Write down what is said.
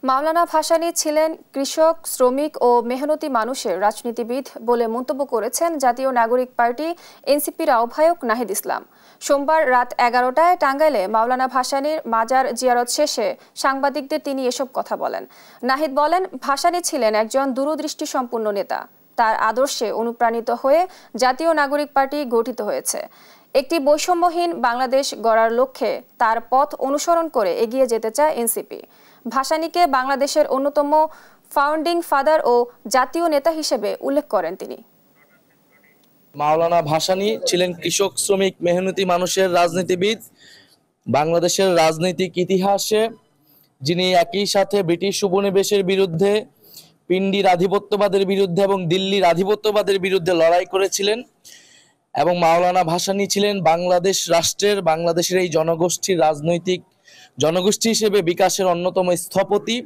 মাওলানা ভাসানী ছিলেন কৃষক, শ্রমিক ও মেহনতি মানুষের রাজনীতিবিদ বলে মন্তব্য করেছেন জাতীয় নাগরিক পার্টি এনসিপির আহ্বায়ক নাহিদ ইসলাম। সোমবার রাত 11টায় টাঙ্গাইলে মাওলানা ভাসানীর মাজার জিয়ারত শেষে সাংবাদিকদের তিনি এসব কথা বলেন। নাহিদ বলেন, ভাসানী ছিলেন একজন দূরদৃষ্টিসম্পন্ন নেতা। তার আদর্শে অনুপ্রাণিত হয়ে জাতীয় নাগরিক পার্টি গঠিত হয়েছে। একটি বৈষম্যহীন বাংলাদেশ গড়ার লক্ষ্যে তার পথ অনুসরণ করে এগিয়ে যেতে চায় এনসিপি। ভাসানীকে বাংলাদেশের অন্যতম ফাউন্ডিং ফাদার ও জাতীয় নেতা হিসেবে উল্লেখ করেন তিনি। মাওলানা ভাসানী ছিলেন কৃষক, শ্রমিক, মেহনতি মানুষের রাজনীতিবিদ। বাংলাদেশের রাজনৈতিক ইতিহাসে যিনি একই সাথে ব্রিটিশ উপনিবেশের বিরুদ্ধে, পিন্ডির আধিপত্যবাদের বিরুদ্ধে এবং দিল্লির আধিপত্যবাদের বিরুদ্ধে লড়াই করেছিলেন, এবং মাওলানা ভাসানী ছিলেন বাংলাদেশ রাষ্ট্রের, বাংলাদেশের এই জনগোষ্ঠীর রাজনৈতিক জনগোষ্ঠী হিসেবে বিকাশের অন্যতম স্থপতি।